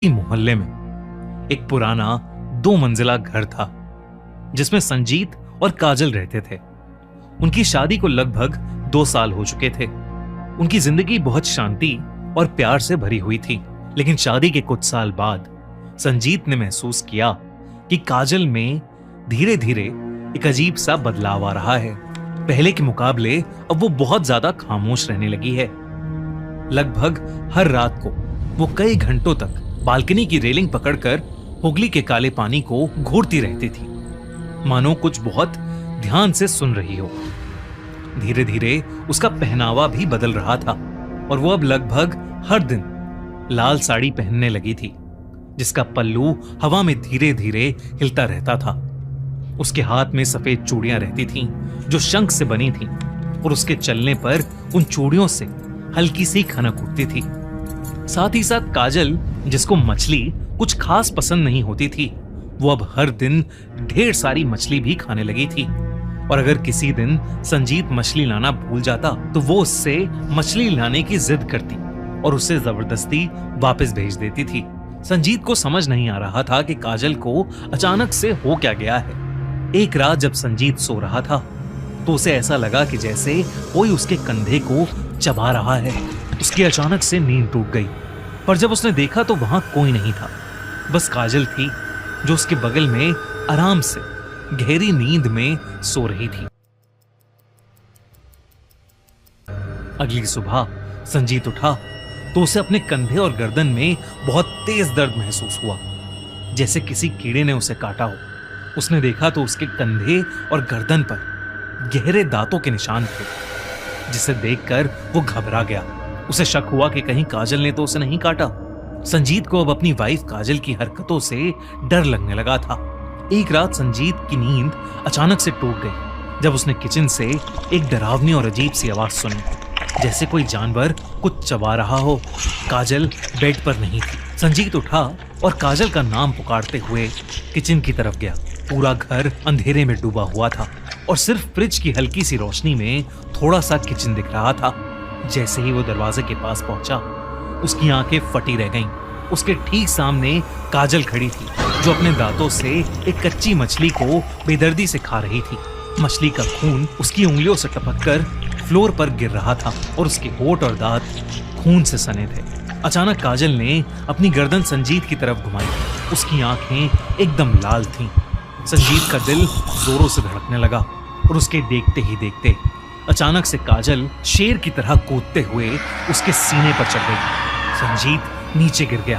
मोहल्ले में एक पुराना 2 मंजिला घर था जिसमें संजीत और काजल रहते थे। उनकी शादी को लगभग 2 साल हो चुके थे। उनकी जिंदगी बहुत शांति और प्यार से भरी हुई थी, लेकिन शादी के कुछ साल बाद संजीत ने महसूस किया कि काजल में धीरे धीरे एक अजीब सा बदलाव आ रहा है। पहले के मुकाबले अब वो बहुत ज्यादा खामोश रहने लगी है। लगभग हर रात को वो कई घंटों तक बालकनी की रेलिंग पकड़कर हुगली के काले पानी को घूरती रहती थी, मानो कुछ बहुत ध्यान से सुन रही हो। धीरे धीरे उसका पहनावा भी बदल रहा था और वो अब लगभग हर दिन लाल साड़ी पहनने लगी थी, जिसका पल्लू हवा में धीरे धीरे हिलता रहता था। उसके हाथ में सफेद चूड़ियां रहती थीं, जो शंख से बनी थीं, और उसके चलने पर उन चूड़ियों से हल्की सी खनक उठती थी। साथ ही साथ काजल, जिसको मछली कुछ खास पसंद नहीं होती थी, वो अब हर दिन ढेर सारी मछली भी खाने लगी थी। और अगर किसी दिन संजीत मछली लाना भूल जाता तो वो उससे मछली लाने की जिद करती और उसे जबरदस्ती वापस भेज देती थी। संजीत को समझ नहीं आ रहा था कि काजल को अचानक से हो क्या गया है। एक रात जब संजीत सो रहा था तो उसे ऐसा लगा कि जैसे कोई उसके कंधे को चबा रहा है। उसकी अचानक से नींद टूट गई, पर जब उसने देखा तो वहां कोई नहीं था, बस काजल थी जो उसके बगल में आराम से गहरी नींद में सो रही थी। अगली सुबह संजीत उठा तो उसे अपने कंधे और गर्दन में बहुत तेज दर्द महसूस हुआ, जैसे किसी कीड़े ने उसे काटा हो। उसने देखा तो उसके कंधे और गर्दन पर गहरे दांतों के निशान थे, जिसे देखकर वो घबरा गया। उसे शक हुआ कि कहीं काजल ने तो उसे नहीं काटा। संजीत को अब अपनी वाइफ काजल की हरकतों से डर लगने लगा था। एक रात संजीत की नींद अचानक से टूट गई जब उसने किचन से एक डरावनी और अजीब सी आवाज सुनी, जैसे कोई जानवर कुछ चबा रहा हो। काजल बेड पर नहीं थी। संजीत उठा और काजल का नाम पुकारते हुए किचन की तरफ गया। पूरा घर अंधेरे में डूबा हुआ था और सिर्फ फ्रिज की हल्की सी रोशनी में थोड़ा सा किचन दिख रहा था। जैसे ही वो दरवाजे के पास पहुंचा, उसकी आंखें फटी रह गईं। उसके ठीक सामने काजल खड़ी थी, जो अपने दांतों से एक कच्ची मछली को बेदर्दी से खा रही थी। मछली का खून उसकी उंगलियों से टपककर फ्लोर पर गिर रहा था और उसके होंठ और दांत खून से सने थे। अचानक काजल ने अपनी गर्दन संजीत की तरफ घुमाई। उसकी आंखें एकदम लाल थीं। संजीत का दिल जोरों से धड़कने लगा और उसके देखते ही देखते अचानक से काजल शेर की तरह कूदते हुए उसके सीने पर चढ़ गई। संजीत नीचे गिर गया